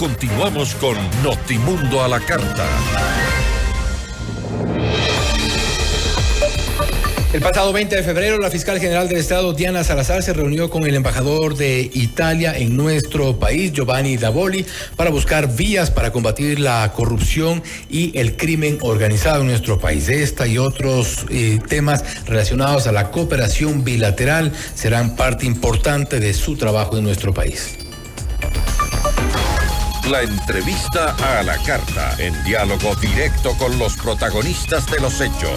continuamos con Notimundo a la Carta. El pasado 20 de febrero, la fiscal general del Estado, Diana Salazar, se reunió con el embajador de Italia en nuestro país, Giovanni Davoli, para buscar vías para combatir la corrupción y el crimen organizado en nuestro país. Esta y otros temas relacionados a la cooperación bilateral serán parte importante de su trabajo en nuestro país. La entrevista a la carta, en diálogo directo con los protagonistas de los hechos.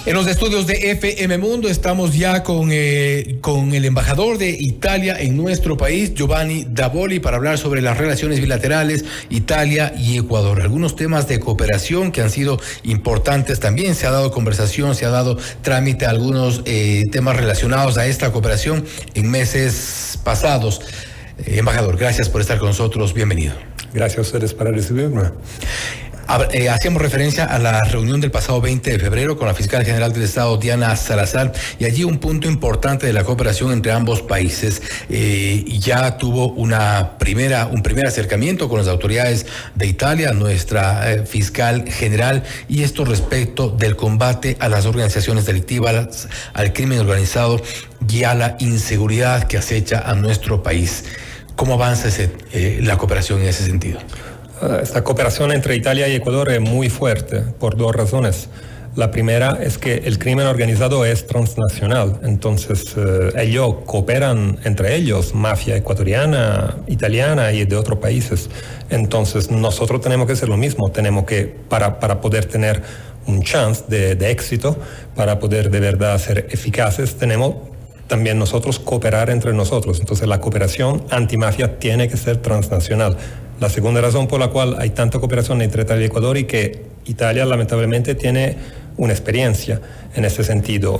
En los estudios de FM Mundo estamos ya con el embajador de Italia en nuestro país, Giovanni Davoli, para hablar sobre las relaciones bilaterales Italia y Ecuador. Algunos temas de cooperación que han sido importantes también. Se ha dado conversación, se ha dado trámite a algunos temas relacionados a esta cooperación en meses pasados. Embajador, gracias por estar con nosotros. Bienvenido. Gracias a ustedes por recibirme. Hacíamos referencia a la reunión del pasado 20 de febrero con la fiscal general del Estado, Diana Salazar, y allí un punto importante de la cooperación entre ambos países. Ya tuvo un primer acercamiento con las autoridades de Italia, nuestra fiscal general, y esto respecto del combate a las organizaciones delictivas, al crimen organizado y a la inseguridad que acecha a nuestro país. ¿Cómo avanza la cooperación en ese sentido? Esta cooperación entre Italia y Ecuador es muy fuerte por dos razones. La primera es que el crimen organizado es transnacional, entonces ellos cooperan entre ellos, mafia ecuatoriana, italiana y de otros países. Entonces nosotros tenemos que hacer lo mismo, tenemos que, para poder tener un chance de éxito, para poder de verdad ser eficaces, tenemos también nosotros cooperar entre nosotros. Entonces la cooperación antimafia tiene que ser transnacional. La segunda razón por la cual hay tanta cooperación entre Italia y Ecuador y que Italia lamentablemente tiene una experiencia en ese sentido.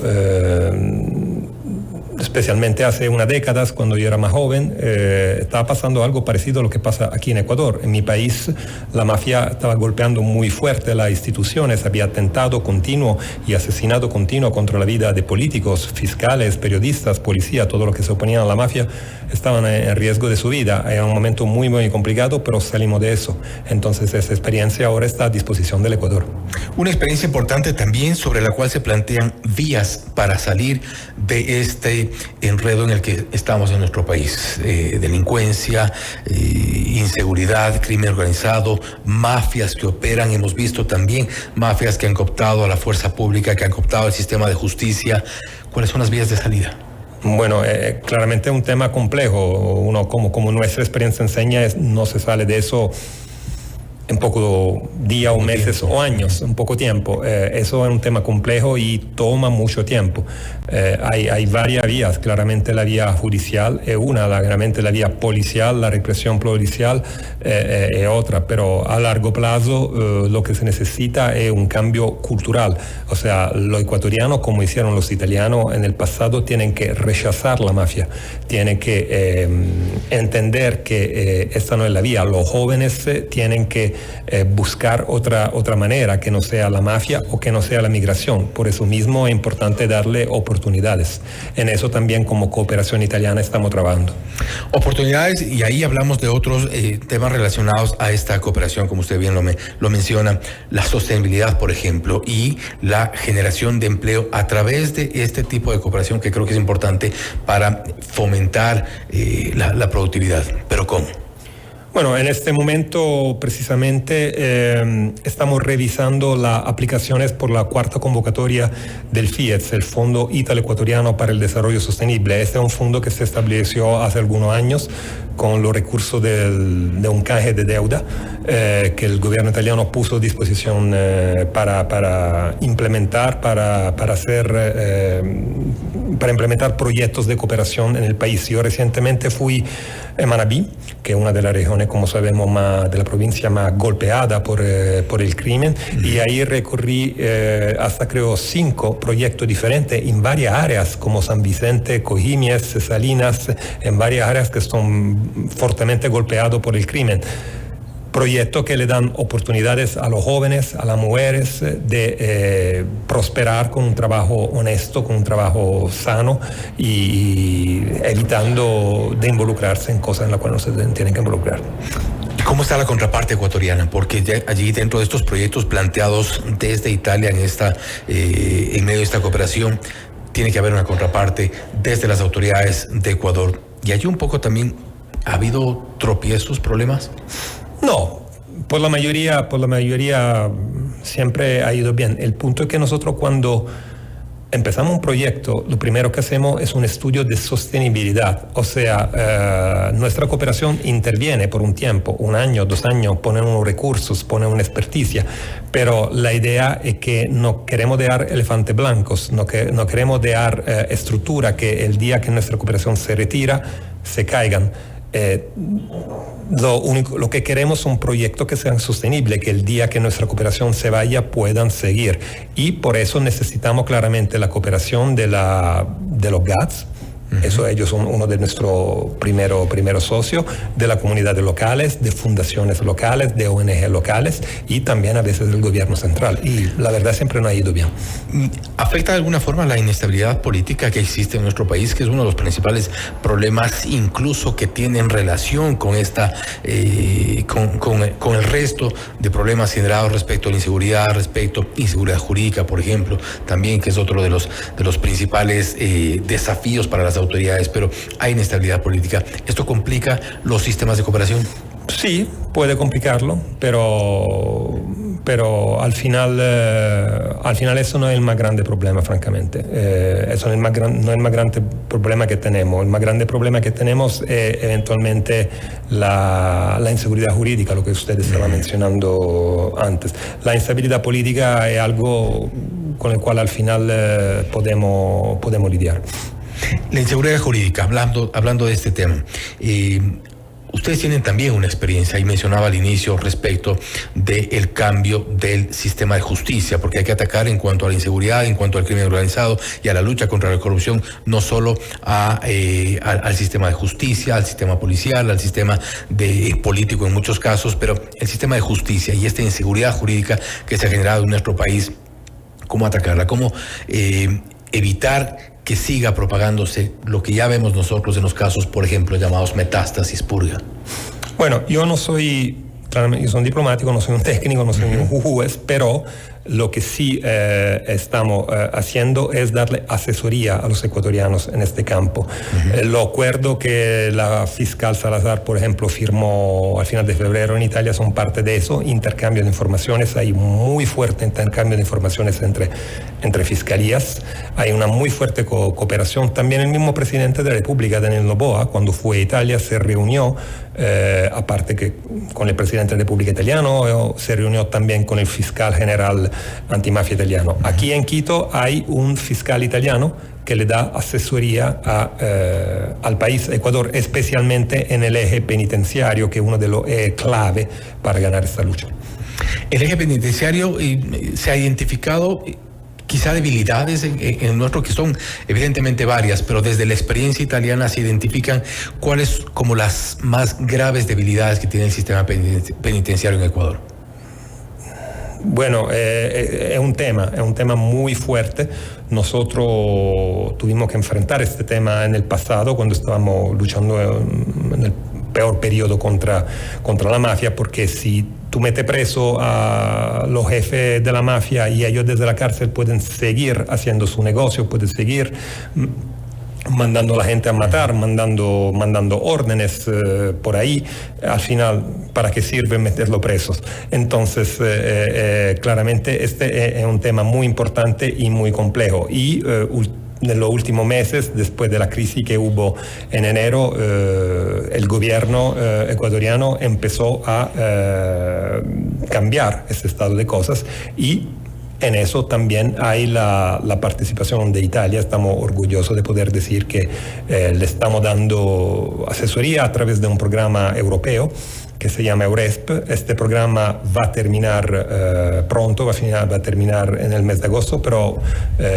Especialmente hace unas décadas, cuando yo era más joven, estaba pasando algo parecido a lo que pasa aquí en Ecuador. En mi país, la mafia estaba golpeando muy fuerte las instituciones, había atentado continuo y asesinado continuo contra la vida de políticos, fiscales, periodistas, policía, todo lo que se oponían a la mafia, estaban en riesgo de su vida. Era un momento muy, muy complicado, pero salimos de eso. Entonces, esa experiencia ahora está a disposición del Ecuador. Una experiencia importante también sobre la cual se plantean vías para salir de este enredo en el que estamos en nuestro país. Delincuencia, inseguridad, crimen organizado, mafias que operan. Hemos visto también mafias que han cooptado a la fuerza pública, que han cooptado el sistema de justicia. ¿Cuáles son las vías de salida? Bueno, claramente es un tema complejo. Uno, como nuestra experiencia enseña, no se sale de eso en poco días o meses o años, en poco tiempo. Eso es un tema complejo y toma mucho tiempo. Hay varias vías. Claramente la vía judicial es una, claramente la vía policial, la represión policial es otra, pero a largo plazo lo que se necesita es un cambio cultural. O sea, los ecuatorianos, como hicieron los italianos en el pasado, tienen que rechazar la mafia, tienen que entender que esta no es la vía. Los jóvenes tienen que buscar otra manera que no sea la mafia o que no sea la migración. Por eso mismo es importante darle oportunidades. En eso también como cooperación italiana estamos trabajando. Oportunidades, y ahí hablamos de otros temas relacionados a esta cooperación, como usted bien lo menciona, la sostenibilidad, por ejemplo, y la generación de empleo a través de este tipo de cooperación que creo que es importante para fomentar la productividad. ¿Pero cómo? Bueno, en este momento precisamente estamos revisando las aplicaciones por la cuarta convocatoria del FIES, el Fondo Ítalo-Ecuatoriano para el Desarrollo Sostenible. Este es un fondo que se estableció hace algunos años con los recursos de un canje de deuda que el gobierno italiano puso a disposición para implementar, para implementar proyectos de cooperación en el país. Yo recientemente fui en Manabí, que es una de las regiones, como sabemos, de la provincia más golpeada por el crimen, y ahí recorrí hasta creo 5 proyectos diferentes en varias áreas, como San Vicente, Cojimíes, Salinas, en varias áreas que son fuertemente golpeados por el crimen. proyectos que le dan oportunidades a los jóvenes, a las mujeres, de prosperar con un trabajo honesto, con un trabajo sano y evitando de involucrarse en cosas en las cuales no se tienen que involucrar. ¿Cómo está la contraparte ecuatoriana? Porque allí dentro de estos proyectos planteados desde Italia en medio de esta cooperación, tiene que haber una contraparte desde las autoridades de Ecuador. ¿Y allí un poco también ha habido tropiezos, problemas? No, por la mayoría siempre ha ido bien. El punto es que nosotros cuando empezamos un proyecto, lo primero que hacemos es un estudio de sostenibilidad. O sea, nuestra cooperación interviene por un tiempo, 1 año, 2 años, pone unos recursos, pone una experticia, pero la idea es que no queremos dejar elefantes blancos, no queremos dejar estructura que el día que nuestra cooperación se retira, se caigan. Lo que queremos son proyectos que sean sostenibles, que el día que nuestra cooperación se vaya puedan seguir, y por eso necesitamos claramente la cooperación de los GATS. Eso ellos son uno de nuestros primeros socios, de las comunidades locales, de fundaciones locales, de ONG locales y también a veces del gobierno central. Y la verdad siempre no ha ido bien. ¿Afecta de alguna forma la inestabilidad política que existe en nuestro país, que es uno de los principales problemas incluso que tienen relación con con el resto de problemas generados respecto a la inseguridad, respecto a inseguridad jurídica, por ejemplo, también, que es otro de los principales desafíos para las autoridades, pero hay inestabilidad política? ¿Esto complica los sistemas de cooperación? Sí, puede complicarlo, pero al final eso no es el más grande problema, francamente. Eso no es el más grande problema que tenemos. El más grande problema que tenemos es eventualmente la inseguridad jurídica, lo que usted estaba mencionando antes. La instabilidad política es algo con el cual al final podemos lidiar. La inseguridad jurídica, hablando de este tema, ustedes tienen también una experiencia, y mencionaba al inicio respecto del cambio del sistema de justicia, porque hay que atacar en cuanto a la inseguridad, en cuanto al crimen organizado y a la lucha contra la corrupción, no solo al sistema de justicia, al sistema policial, al sistema político en muchos casos, pero el sistema de justicia y esta inseguridad jurídica que se ha generado en nuestro país, ¿cómo atacarla? ¿Cómo evitar que siga propagándose lo que ya vemos nosotros en los casos, por ejemplo, llamados metástasis, purga? Bueno, yo soy un diplomático, no soy un técnico, no soy un juez, pero lo que sí estamos haciendo es darle asesoría a los ecuatorianos en este campo. Lo acuerdo que la fiscal Salazar, por ejemplo, firmó al final de febrero en Italia son parte de eso, intercambio de informaciones. Hay muy fuerte intercambio de informaciones entre fiscalías, hay una muy fuerte cooperación. También el mismo presidente de la República, Daniel Noboa, cuando fue a Italia, se reunió, aparte que con el presidente de la República italiano, se reunió también con el fiscal general antimafia italiano. Aquí en Quito hay un fiscal italiano que le da asesoría al país, Ecuador, especialmente en el eje penitenciario, que es uno de los clave para ganar esta lucha. El eje penitenciario se ha identificado quizá debilidades en nuestro, que son evidentemente varias, pero desde la experiencia italiana se identifican cuáles como las más graves debilidades que tiene el sistema penitenciario en Ecuador. Bueno, es un tema muy fuerte. Nosotros tuvimos que enfrentar este tema en el pasado cuando estábamos luchando en el peor periodo contra la mafia, porque si tú metes preso a los jefes de la mafia y ellos desde la cárcel pueden seguir haciendo su negocio, pueden seguir mandando a la gente a matar, mandando órdenes por ahí, al final, ¿para qué sirve meterlo presos? Entonces, claramente este es un tema muy importante y muy complejo. Y en los últimos meses, después de la crisis que hubo en enero, el gobierno ecuatoriano empezó a cambiar este estado de cosas, y en eso también hay la participación de Italia. Estamos orgullosos de poder decir que le estamos dando asesoría a través de un programa europeo que se llama EURESP. Este programa va a terminar pronto, va a terminar en el mes de agosto, pero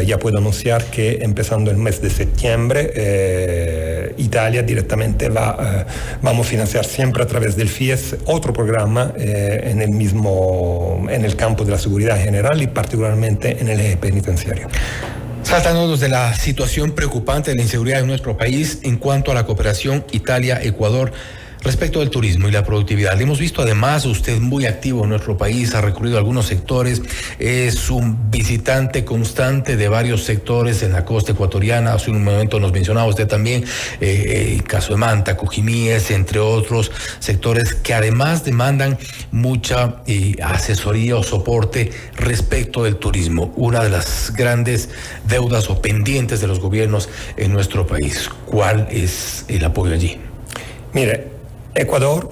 ya puedo anunciar que empezando el mes de septiembre, Italia directamente vamos a financiar siempre a través del FIES otro programa en el campo de la seguridad general y particularmente en el eje penitenciario. Tratándonos de la situación preocupante de la inseguridad en nuestro país en cuanto a la cooperación Italia-Ecuador respecto del turismo y la productividad. Hemos visto además usted muy activo en nuestro país, ha recorrido algunos sectores, es un visitante constante de varios sectores en la costa ecuatoriana. Hace un momento nos mencionaba usted también el caso de Manta, Cojimíes, entre otros sectores que además demandan mucha asesoría o soporte respecto del turismo, una de las grandes deudas o pendientes de los gobiernos en nuestro país. ¿Cuál es el apoyo allí? Mire, Ecuador,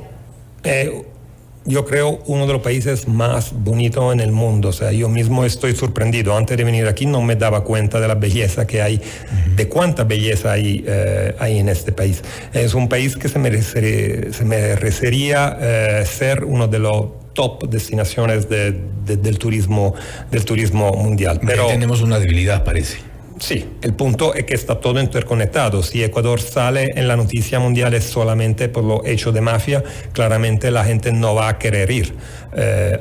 yo creo, uno de los países más bonitos en el mundo. O sea, yo mismo estoy sorprendido. Antes de venir aquí no me daba cuenta de la belleza que hay, de cuánta belleza hay en este país. Es un país que se merecería ser uno de los top destinaciones del turismo mundial. Pero tenemos una debilidad, parece. Sí, el punto es que está todo interconectado. Si Ecuador sale en la noticia mundial es solamente por lo hecho de mafia, claramente la gente no va a querer ir,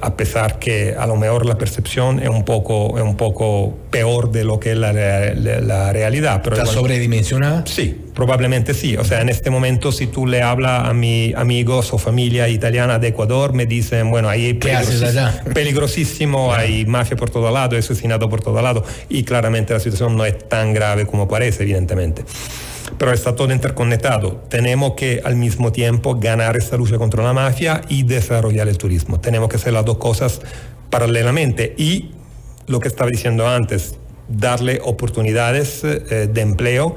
a pesar que a lo mejor la percepción es un poco peor de lo que es la realidad. Pero ¿está sobredimensionada? Sí, probablemente sí. O sea, en este momento si tú le hablas a mis amigos o familia italiana de Ecuador, me dicen, bueno, ahí hay peligrosísimo, hay mafia por todo lado, hay asesinato por todo lado, y claramente la situación no es tan grave como parece, evidentemente. Pero está todo interconectado. Tenemos que al mismo tiempo ganar esta lucha contra la mafia y desarrollar el turismo. Tenemos que hacer las dos cosas paralelamente. Y lo que estaba diciendo antes, darle oportunidades de empleo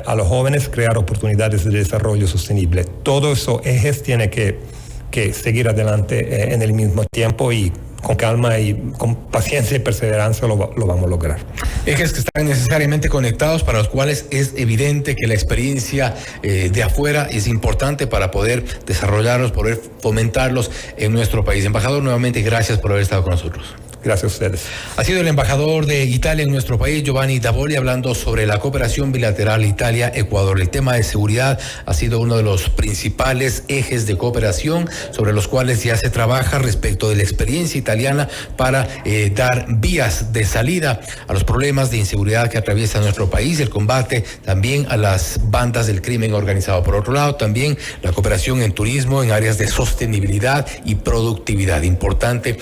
a los jóvenes, crear oportunidades de desarrollo sostenible. Todos esos ejes tienen que seguir adelante en el mismo tiempo, y con calma y con paciencia y perseverancia lo vamos a lograr. Ejes que están necesariamente conectados, para los cuales es evidente que la experiencia de afuera es importante para poder desarrollarlos, poder fomentarlos en nuestro país. Embajador, nuevamente gracias por haber estado con nosotros. Gracias a ustedes. Ha sido el embajador de Italia en nuestro país, Giovanni Davoli, hablando sobre la cooperación bilateral Italia-Ecuador. El tema de seguridad ha sido uno de los principales ejes de cooperación sobre los cuales ya se trabaja respecto de la experiencia italiana para dar vías de salida a los problemas de inseguridad que atraviesa nuestro país, el combate también a las bandas del crimen organizado. Por otro lado, también la cooperación en turismo, en áreas de sostenibilidad y productividad. Importante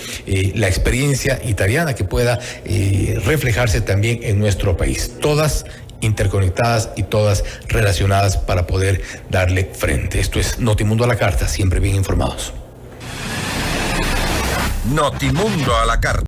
la experiencia italiana que pueda reflejarse también en nuestro país. Todas interconectadas y todas relacionadas para poder darle frente. Esto es Notimundo a la Carta, siempre bien informados. Notimundo a la Carta.